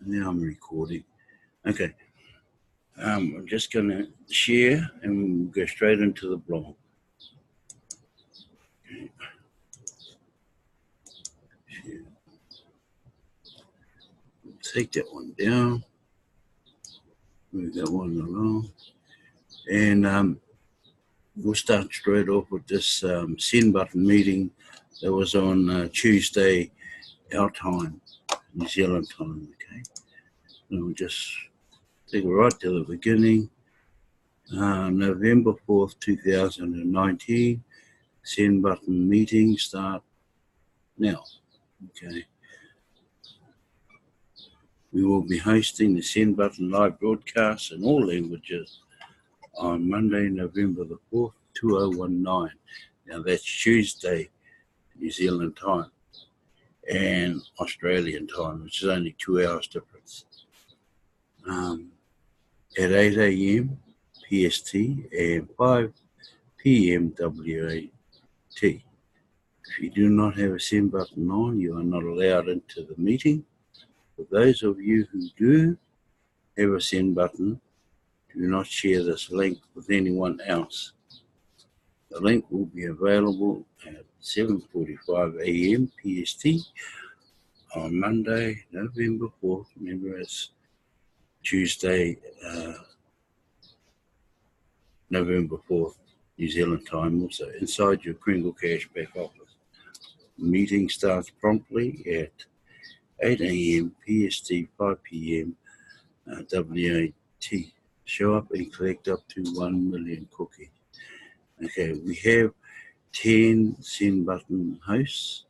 Now I'm recording. Okay. I'm just going to share and we'll go straight into the blog. Okay. Share. Take that one down. Move that one along. And we'll start straight off with this send button meeting that was on Tuesday, our time, New Zealand time. Okay. And we'll just take it right to the beginning. November 4th, 2019. Send button meeting start now. Okay. We will be hosting the Send Button live broadcast in all languages on Monday, November the 4th, 2019. Now that's Tuesday, New Zealand time, and Australian time, which is only 2 hours difference. At 8 a.m. PST and 5 p.m. WAT. If you do not have a send button on, you are not allowed into the meeting. For those of you who do have a send button, do not share this link with anyone else. The link will be available at 7:45 a.m. PST on Monday, November 4th. Remember, it's Tuesday, November 4th, New Zealand time, also inside your Kringle Cashback office. The meeting starts promptly at 8 a.m. PST, 5 p.m. WAT. Show up and collect up to 1 million cookies. Okay, we have 10 send button hosts,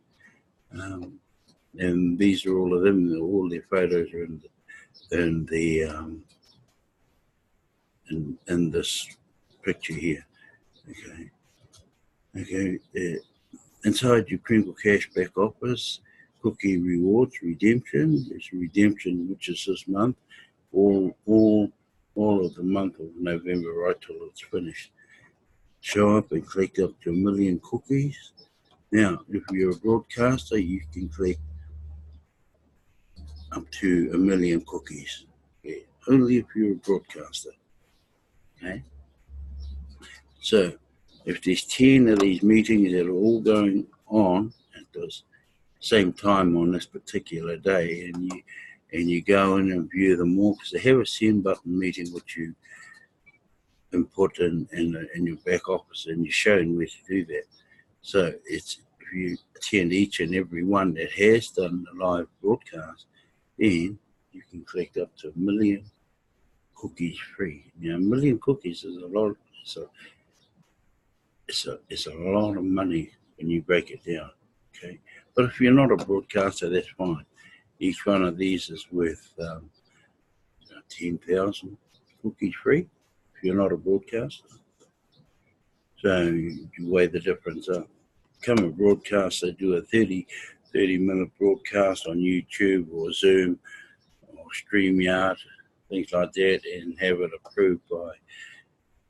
and these are all of them. All their photos are in this picture here. Okay. Inside your Kringle Cashback office, cookie rewards redemption. There's redemption, which is this month, all of the month of November, right till it's finished. Show up and collect up to 1 million cookies. Now, if you're a broadcaster, you can collect up to 1 million cookies. Okay. Only if you're a broadcaster. Okay. So, if there's 10 of these meetings that are all going on at the same time on this particular day, and you go in and view them all, because they have a send button meeting which you input in your back office, and you're shown where to do that. So if you attend each and every one that has done the live broadcast, then you can collect up to 1 million cookies free. Now, 1 million cookies is a lot. So it's a lot of money when you break it down. Okay, but if you're not a broadcaster, that's fine. Each one of these is worth 10,000 cookies free if you're not a broadcaster. So you weigh the difference up. Become a broadcaster, do a 30-minute broadcast on YouTube or Zoom or StreamYard, things like that, and have it approved by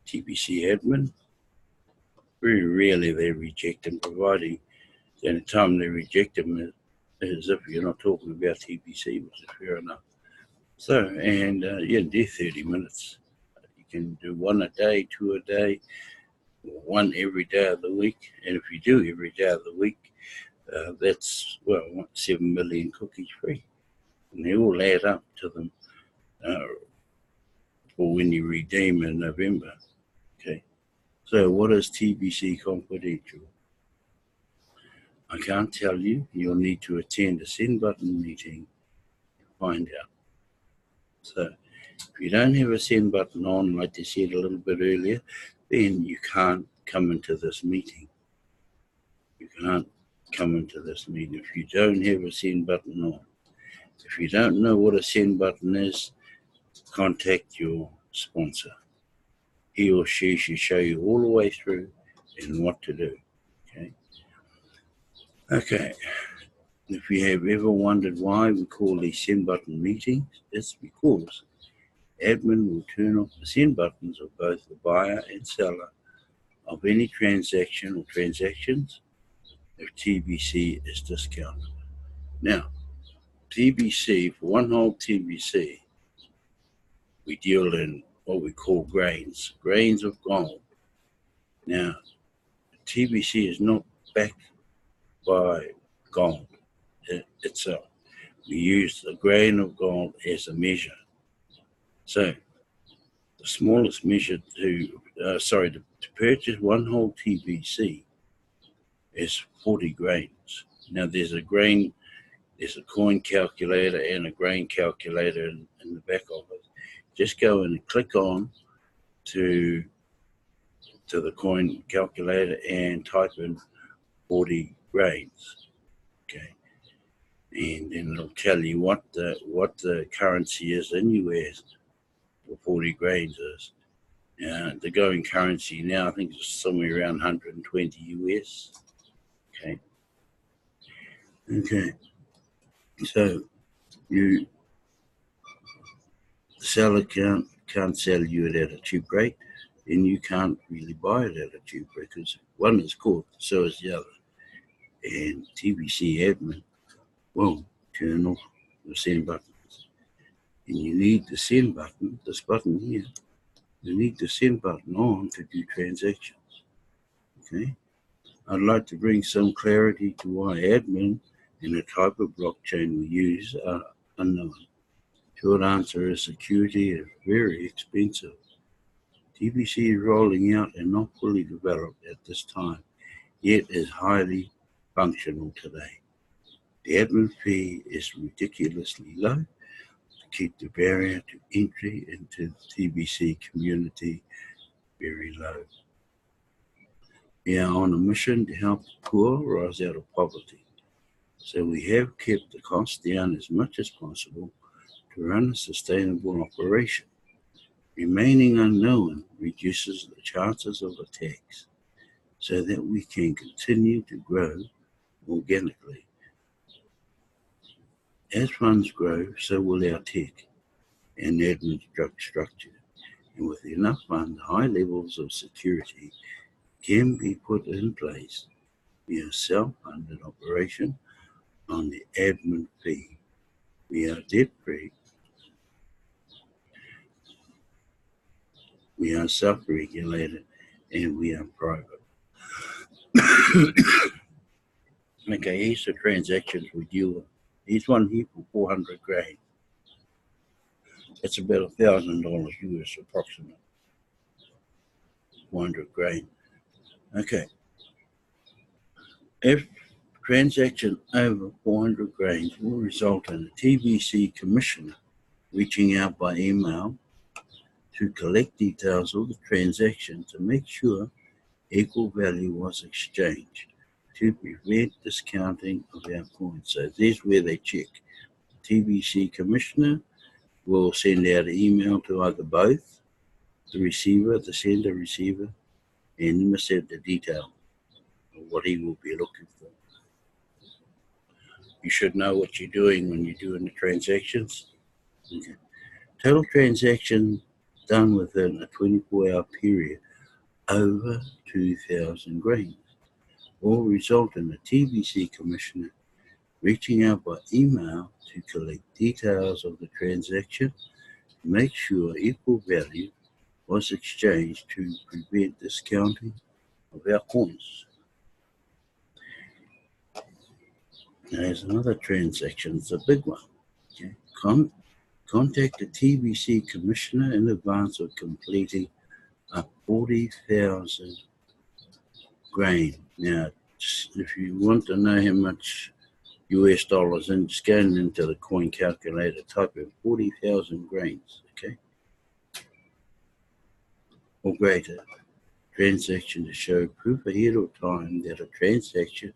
TPC admin. Very rarely they reject them, providing the only time they reject them is if you're not talking about TPC, which is fair enough. So, and do 30 minutes. You can do one a day, two a day, one every day of the week. And if you do every day of the week, that's, 7 million cookies free. And they all add up to them for when you redeem in November. Okay. So what is TBC confidential? I can't tell you. You'll need to attend a send button meeting to find out. So if you don't have a send button on, like I said a little bit earlier, then you can't come into this meeting. You can't come into this meeting if you don't have a send button on. If you don't know what a send button is, contact your sponsor. He or she should show you all the way through and what to do. Okay. If you have ever wondered why we call these send button meetings, it's because admin will turn off the send buttons of both the buyer and seller of any transaction or transactions if TBC is discounted. Now, TBC, for one whole TBC, we deal in what we call grains of gold. Now, TBC is not backed by gold itself. We use the grain of gold as a measure. So, the smallest measure to purchase one whole TBC is 40 grains. Now, there's a coin calculator and a grain calculator in the back of it. Just go in and click on to the coin calculator and type in 40 grains. Okay, and then it'll tell you what the currency is in US for 40 grains is. The going currency now, I think, is somewhere around 120 US. Okay. So the seller can't sell you it at a cheap rate, and you can't really buy it at a cheap rate because one is caught, so is the other. And TBC admin will turn off the send buttons. And you need the send button, this button here, you need the send button on to do transactions. Okay? I'd like to bring some clarity to why admin and the type of blockchain we use are unknown. Short answer is security is very expensive. TBC is rolling out and not fully developed at this time, yet is highly functional today. The admin fee is ridiculously low to keep the barrier to entry into the TBC community very low. We are on a mission to help the poor rise out of poverty, so we have kept the costs down as much as possible to run a sustainable operation. Remaining unknown reduces the chances of attacks so that we can continue to grow organically. As funds grow, so will our tech and admin structure, and with enough funds, high levels of security can be put in place via self-funded operation on the admin fee. We are debt-free. We are self-regulated, and we are private. Okay, here's the transactions we deal with. Here's one here for 400 grain. It's about $1,000 US approximately. 400 grain. Okay. If transaction over 400 grains will result in a TBC commissioner reaching out by email to collect details of the transaction to make sure equal value was exchanged to prevent discounting of our coins. So there's where they check. TBC commissioner will send out an email to either both the receiver, the sender receiver, and you must have the detail of what he will be looking for. You should know what you're doing when you're doing the transactions. Okay. Total transaction done within a 24-hour period over 2,000 grains will result in the TBC commissioner reaching out by email to collect details of the transaction to make sure equal value was exchanged to prevent discounting of our coins. Now, there's another transaction, it's a big one. Okay. Contact the TBC commissioner in advance of completing a 40,000 grain. Now, if you want to know how much US dollars, and just go into the coin calculator, type in 40,000 grains, okay? Or greater. Transaction to show proof ahead of time that a transaction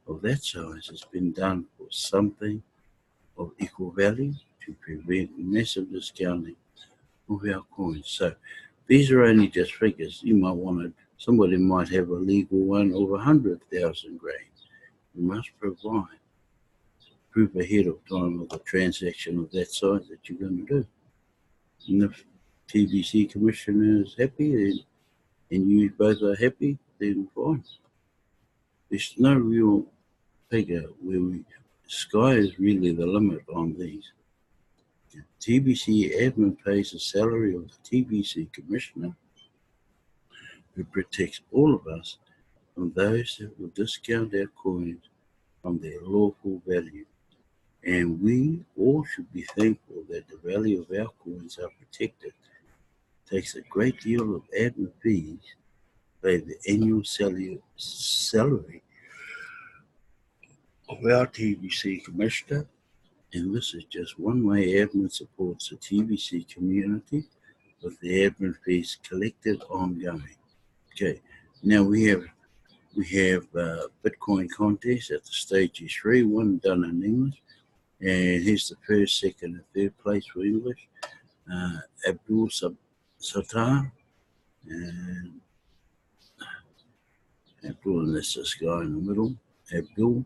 of that size has been done for something of equal value to prevent massive discounting of our coins. So these are only just figures. You might want to, somebody might have a legal one of 100,000 grains. You must provide proof ahead of time of the transaction of that size that you're going to do. And if TBC commissioner is happy and you both are happy, then fine. There's no real figure where sky is really the limit on these. TBC admin pays the salary of the TBC commissioner, who protects all of us from those that will discount our coins from their lawful value. And we all should be thankful that the value of our coins are protected. It takes a great deal of admin fees to pay the annual salary of our TBC commissioner, and this is just one way admin supports the TBC community with the admin fees collected ongoing. Okay, now we have Bitcoin contest at the stages 3, one done in English, and here's the first, second, and third place for English. Abdul Sattar, and Abdul, and that's this guy in the middle. Abdul.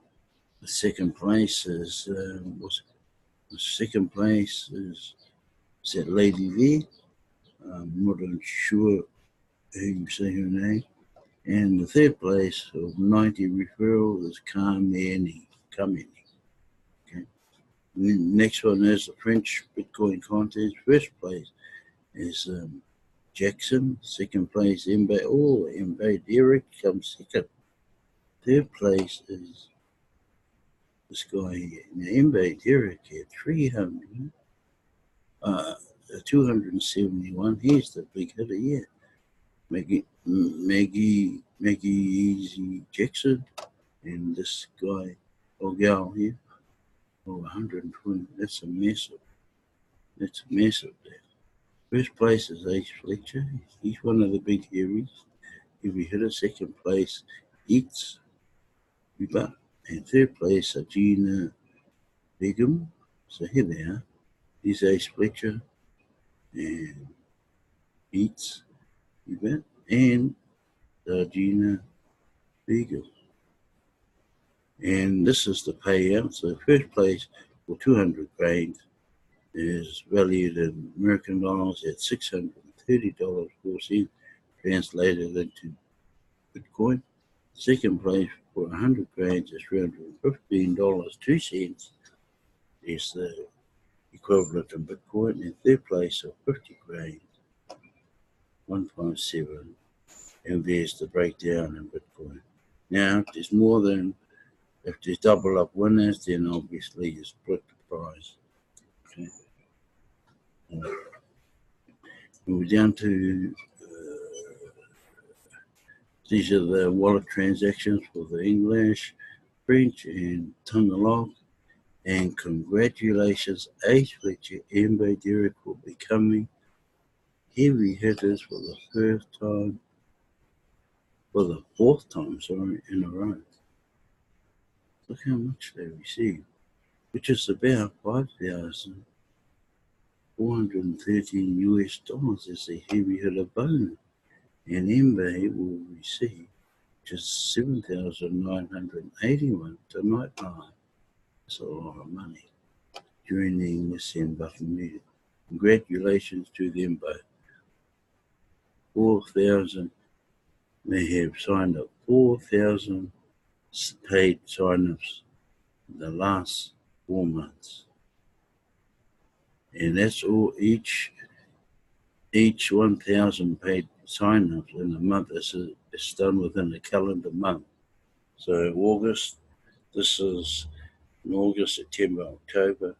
The second place is the second place is that lady there. I'm not sure who you say her name. And the third place of 90 referral is Kameni. Okay. Next one is the French Bitcoin contest. First place is Jackson. Second place, Mbaye Derek comes second. Third place is this guy here. Now, Mbaye Derek had 271. He's the big hitter here. Maggie Easy Jackson, and this guy or gal here, 120. That's a massive there. First place is Ace Fletcher. He's one of the big heavy hitter. Second place, Eats Riba. And third place, Ajina Begum. So here they are. He's Ace Fletcher and Eats Riba and Ajina Begum. And this is the payout. So first place for 200 grains is valued in American dollars at $630.04, translated into Bitcoin. Second place for 100 grains is $315.02, is the equivalent in Bitcoin. And third place of 50 grains, 157, and there's the breakdown in Bitcoin. Now, if there's if there's double up winners, then obviously you split the prize. Okay. And we're down to these are the wallet transactions for the English, French, and Tagalog. And congratulations, Ace Fletcher and Mbaye Derek will be becoming heavy hitters for the fourth time in a row. Look how much they received, which is about $5,413 US as a heavy hitter bonus. And Mbaye will receive just $7,981 tonight live. That's a lot of money during the English and Buffalo meeting. Congratulations to them both. 4,000, they have signed up 4,000 paid sign-ups in the last 4 months. And that's all, each 1,000 paid sign-ups in a month is done within a calendar month. So August, this is in August, September, October,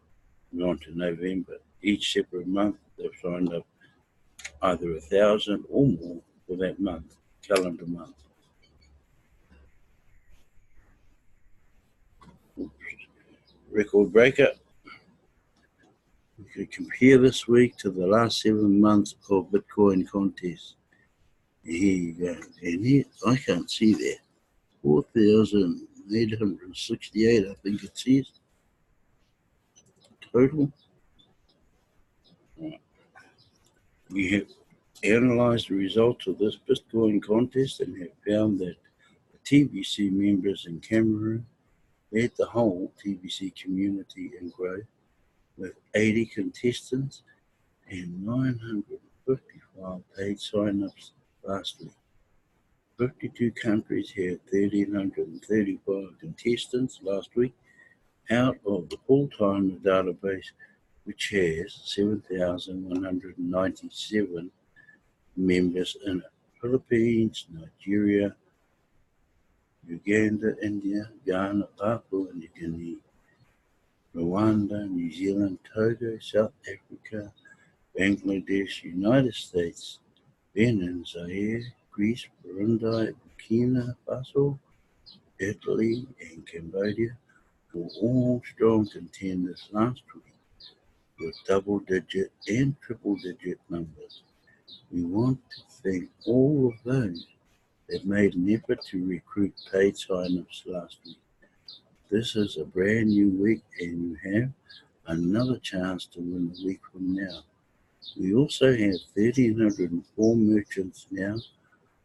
and on to November. Each separate month, they've signed up either 1,000 or more for that month, calendar month. Record breaker. We could compare this week to the last 7 months of Bitcoin contest. Here you go. And here, I can't see that. 4,868, I think it says. Total. We have analysed the results of this Bitcoin contest and have found that the TBC members in Cameroon led the whole TBC community in growth, with 80 contestants and 955 paid sign-ups last week. 52 countries had 1,335 contestants last week, out of the full-time database, which has 7,197 members in it. Philippines, Nigeria, Uganda, India, Ghana, Papua New Guinea, Rwanda, New Zealand, Togo, South Africa, Bangladesh, United States, Benin, Zaire, Greece, Burundi, Burkina Faso, Italy, and Cambodia were all strong contenders last week with double-digit and triple-digit numbers. We want to thank all of those that made an effort to recruit paid sign-ups last week. This is a brand new week and you have another chance to win a week from now. We also have 1,304 merchants now,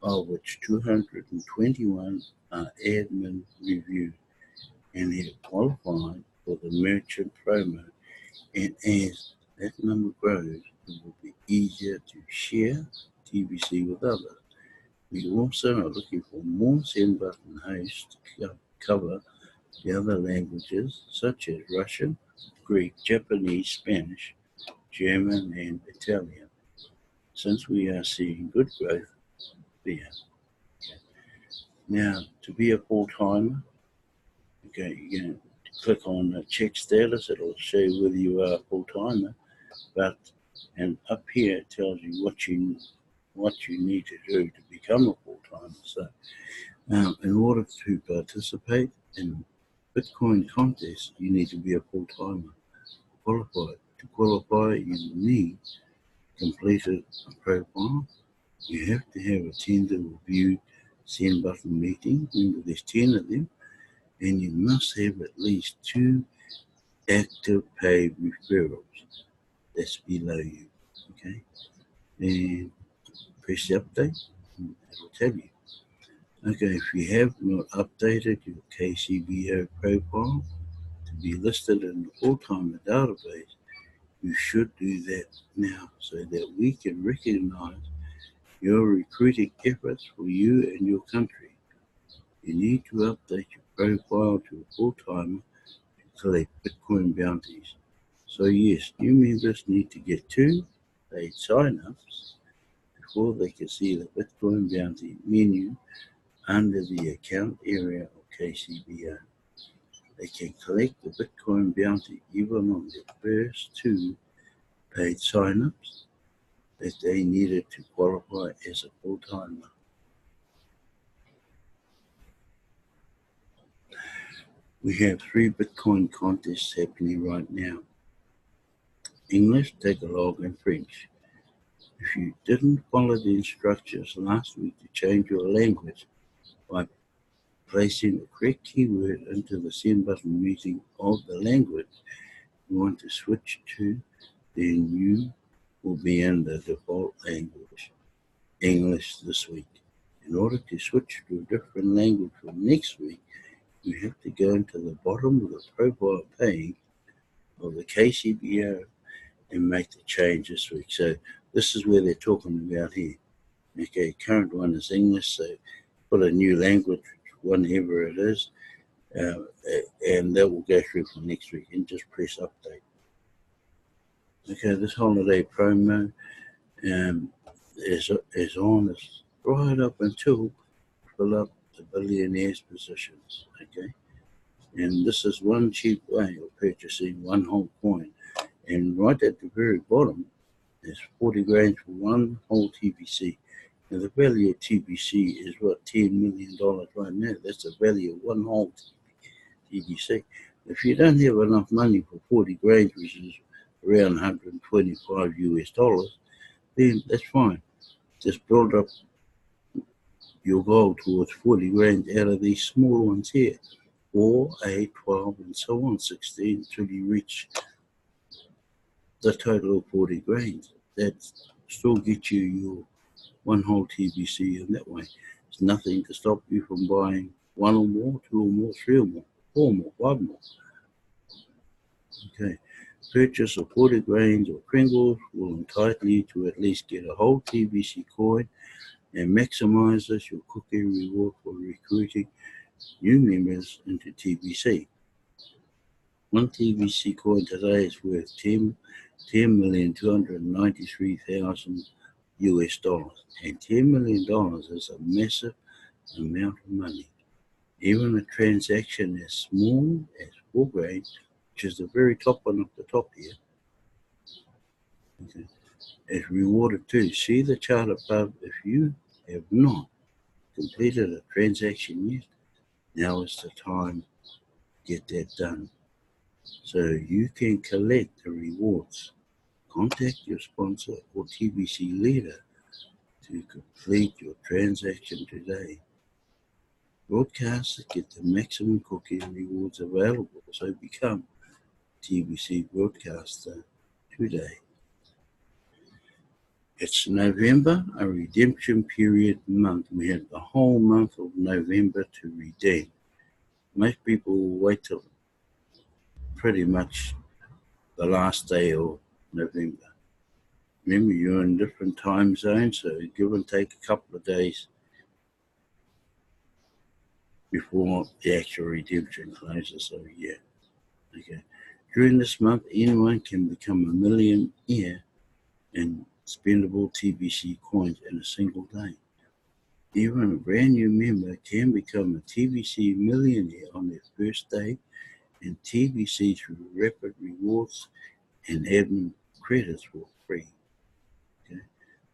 of which 221 are admin reviewed and have qualified for the merchant promo. And as that number grows, it will be easier to share TBC with others. We also are looking for more send button hosts to cover the other languages such as Russian, Greek, Japanese, Spanish, German, and Italian, since we are seeing good growth there. Now, to be a full-timer, okay, you can click on check status. It'll show you whether you are a full-timer, and up here it tells you what you need to do to become a full-timer. So, in order to participate in Bitcoin contests, you need to be a full-timer. To qualify, you need completed a profile. You have to have attended or viewed send button meeting. Remember, there's 10 of them, and you must have at least 2 active paid referrals. That's below you. Okay, and press update, and it'll tell you. Okay, if you have not updated your KCBO profile to be listed in the full-timer database, you should do that now so that we can recognize your recruiting efforts for you and your country. You need to update your profile to a full-timer to collect Bitcoin bounties. So yes, new members need to get 2 paid sign-ups before they can see the Bitcoin bounty menu under the account area of KCBO. They can collect the Bitcoin bounty even on their first 2 paid sign-ups that they needed to qualify as a full-timer. We have 3 Bitcoin contests happening right now. English, Tagalog, and French. If you didn't follow the instructions last week to change your language by placing the correct keyword into the send button meeting of the language you want to switch to, then you will be in the default language, English, this week. In order to switch to a different language for next week, you have to go into the bottom of the profile page of the KCBO and make the change this week. So this is where they're talking about here. Okay, current one is English, so put a new language, whatever it is, and that will go through for next week, and just press update. Okay, this holiday promo is on us right up until fill up the billionaires positions. Okay, and this is one cheap way of purchasing one whole coin. And right at the very bottom, there's 40 grand for one whole TBC. Now the value of TBC is what, $10 million right now. That's the value of one whole TBC. If you don't have enough money for 40 grand, which is around 125 US dollars, then that's fine. Just build up your goal towards 40 grand out of these small ones here. 4, 8, 12, and so on, 16, until you reach the total of 40 grand. That still gets you your one whole TBC in that way. There's nothing to stop you from buying 1 or more, 2 or more, 3 or more, 4 more, 5 more. Okay. Purchase of 40 grains or Pringles will entitle you to at least get a whole TBC coin and maximizes your cookie reward for recruiting new members into TBC. One TBC coin today is worth 10,293,000 US dollars, and $10 million is a massive amount of money. Even a transaction as small as 4 grain, which is the very top one up the top here, okay, is rewarded too. See the chart above. If you have not completed a transaction yet, now is the time to get that done so you can collect the rewards. Contact your sponsor or TBC leader to complete your transaction today. Broadcasters get the maximum cookie rewards available, so become TBC broadcaster today. It's November, a redemption period month. We have the whole month of November to redeem. Most people will wait till pretty much the last day of November. Remember, you're in different time zones, so give and take a couple of days before the actual redemption closes. So yeah, okay. During this month, anyone can become a millionaire in spendable TBC coins in a single day. Even a brand new member can become a TBC millionaire on their first day in TBC through rapid rewards and admin credits for free. Okay.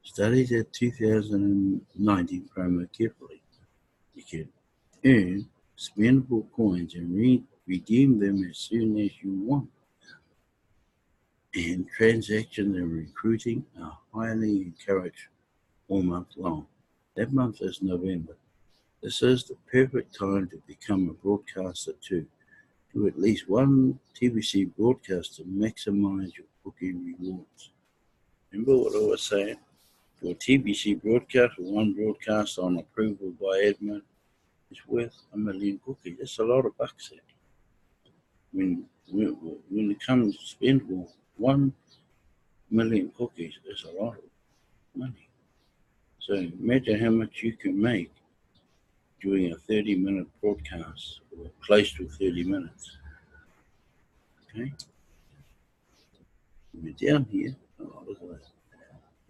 Study the 2019 promo carefully. You can earn spendable coins and redeem them as soon as you want. And transactions and recruiting are highly encouraged all month long. That month is November. This is the perfect time to become a broadcaster too. Do at least one TBC broadcast to maximize your booking rewards. Remember what I was saying? For a TBC broadcast, or one broadcast on approval by admin, is worth 1,000,000 cookies. That's a lot of bucks there. When it comes to spendable, 1,000,000 cookies is a lot of money. So imagine how much you can make doing a 30-minute broadcast, or close to 30 minutes. Okay, we're down here. Oh, look at that.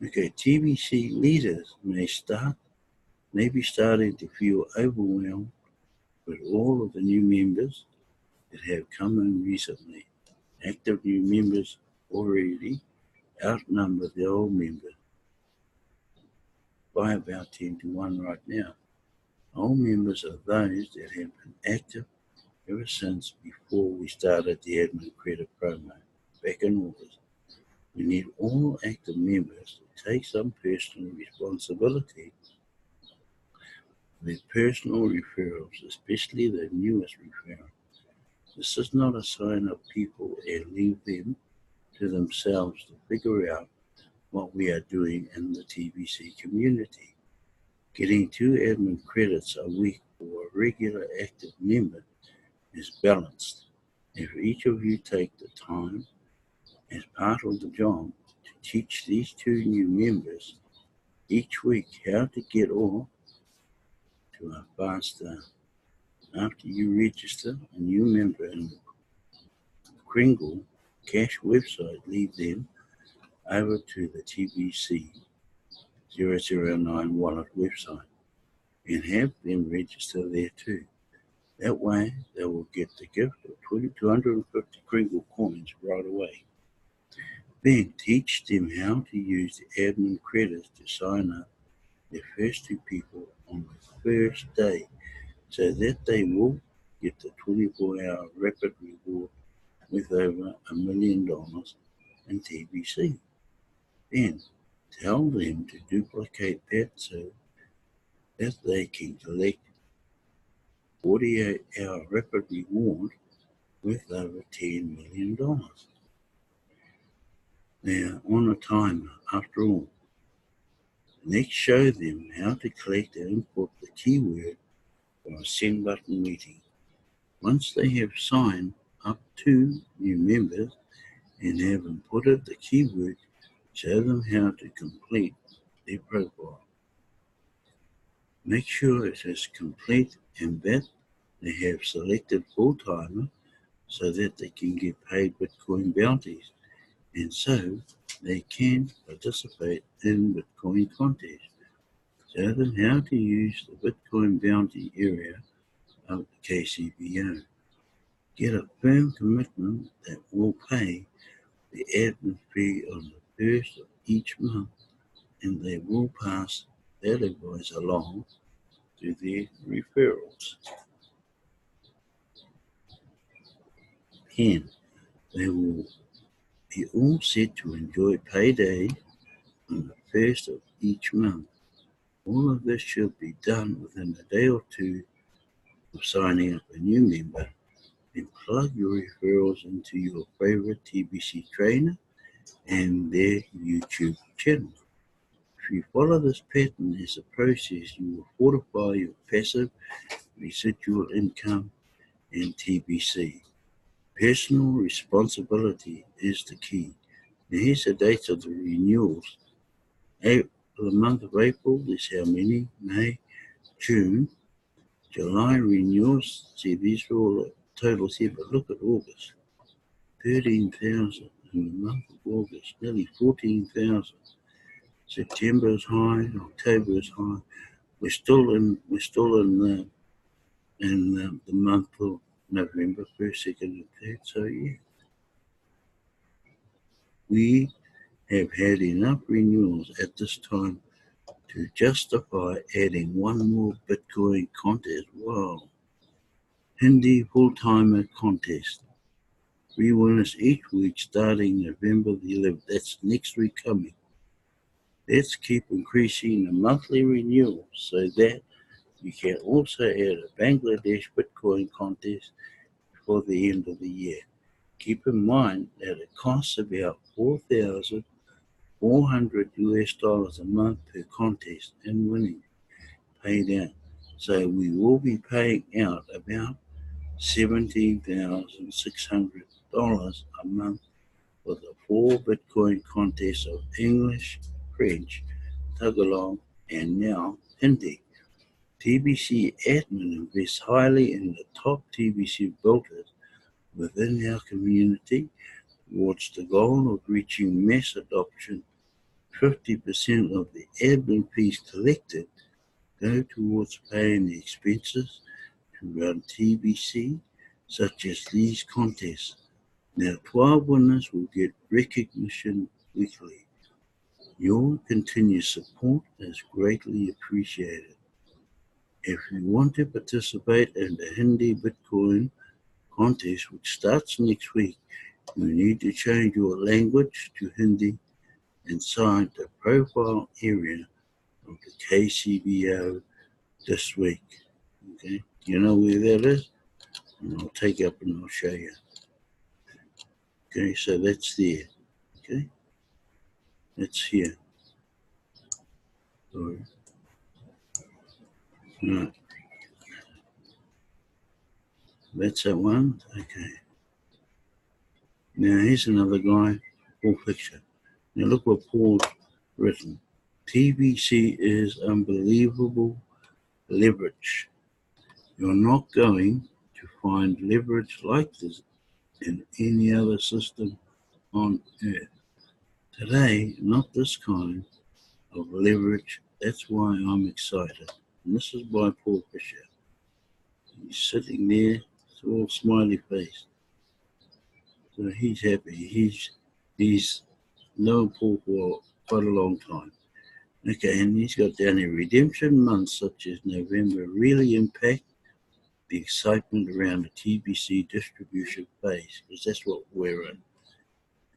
Okay, TBC leaders may be starting to feel overwhelmed with all of the new members that have come in recently. Active new members already outnumber the old members by about 10 to 1 right now. Old members are those that have been active ever since before we started the admin credit promo back in August. We need all active members to take some personal responsibility for their personal referrals, especially the newest referral. This is not a sign up people and leave them to themselves to figure out what we are doing in the TBC community. Getting 2 admin credits a week for a regular active member is balanced. If each of you take the time as part of the job to teach these 2 new members each week how to get off to a faster after you register a new member in the Kringle Cash website, lead them over to the TBC 009 wallet website and have them register there too. That way, they will get the gift of 250 Kringle coins right away. Then teach them how to use the admin credits to sign up their first 2 people on the first day so that they will get the 24-hour rapid reward with over $1,000,000 in TBC. Then tell them to duplicate that so that they can collect 48-hour rapid reward with over $10 million. Now, on a timer, after all, next show them how to collect and import the keyword for a send button meeting. Once they have signed up 2 new members and have inputted the keyword, show them how to complete their profile. Make sure it is complete and that they have selected full-timer so that they can get paid Bitcoin bounties, and so they can participate in Bitcoin contests. Show them how to use the Bitcoin bounty area of the KCBO. Get a firm commitment that will pay the admin fee on the first of each month, and they will pass that advice along to their referrals. And they will be all set to enjoy payday on the first of each month. All of this should be done within a day or two of signing up a new member. Then plug your referrals into your favorite TBC trainer and their YouTube channel. If you follow this pattern as a process, you will fortify your passive residual income and TBC. Personal responsibility is the key. Now here's the dates of the renewals. The month of April is how many? May, June, July renewals. See, these are all totals here, but look at August. 13,000 in the month of August, nearly 14,000. September is high, October is high. We're still in the month of November, 1st, 2nd, and 3rd. So yeah, we have had enough renewals at this time to justify adding one more Bitcoin contest. Wow. Hindi full-timer contest. 3 winners each week starting November the 11th. That's next week coming. Let's keep increasing the monthly renewals so that you can also add a Bangladesh Bitcoin contest before the end of the year. Keep in mind that it costs about $4,400 a month per contest and winning paid out. So we will be paying out about $17,600 a month for the 4 Bitcoin contests of English, French, Tagalog, and now Hindi. TBC admin invests highly in the top TBC builders within our community towards the goal of reaching mass adoption. 50% of the admin fees collected go towards paying the expenses to run TBC, such as these contests. Now 12 winners will get recognition weekly. Your continued support is greatly appreciated. If you want to participate in the Hindi Bitcoin contest, which starts next week, you need to change your language to Hindi inside the profile area of the KCBO this week. Okay, you know where that is? And I'll take up and I'll show you. Okay, so that's there. Okay, that's here. All right, that's that one. Okay. Now here's another guy, Paul Picture. Now look what Paul's written. TBC is unbelievable leverage. You're not going to find leverage like this in any other system on earth. Today, not this kind of leverage. That's why I'm excited. And this is by Paul Fisher. He's sitting there, it's all smiley face. So he's happy. He's known Paul for quite a long time. Okay, and he's got down here, redemption months such as November really impact the excitement around the TBC distribution phase, because that's what we're in.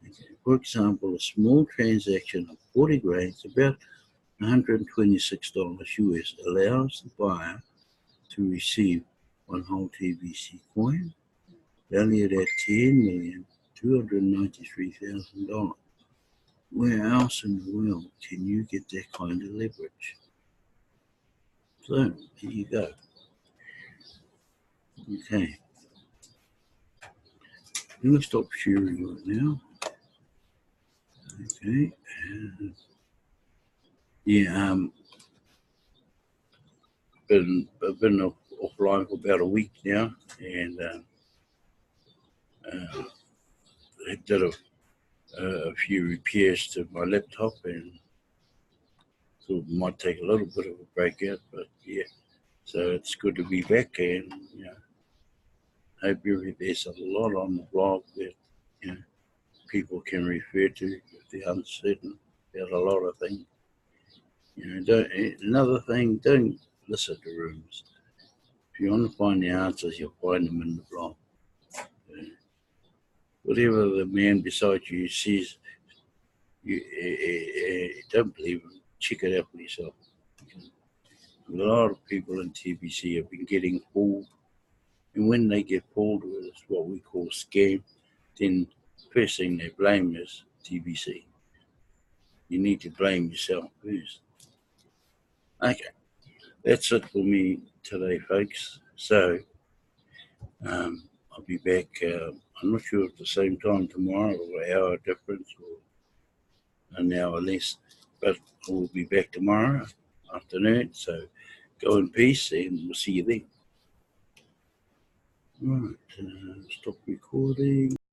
Okay. For example, a small transaction of 40 grains, about $126 US, allows the buyer to receive one whole TBC coin valued at $10,293,000. Where else in the world can you get that kind of leverage? So, here you go. Okay. I'm going to stop sharing right now. Okay. Yeah, I've been offline for about a week now, and I did a few repairs to my laptop, and thought it might take a little bit of a breakout, but yeah. So it's good to be back, and hope there's a lot on the blog that people can refer to if they're uncertain about a lot of things. Another thing, don't listen to rumors. If you want to find the answers, you'll find them in the blog. Whatever the man beside you says, you don't believe him. Check it out for yourself. A lot of people in TBC have been getting fooled, and when they get fooled with what we call scam, then first thing they blame is TBC. You need to blame yourself first. Okay, that's it for me today, folks. So I'll be back. I'm not sure at the same time tomorrow, or an hour difference, or an hour less, but we'll be back tomorrow afternoon. So go in peace, and we'll see you then. Right, stop recording.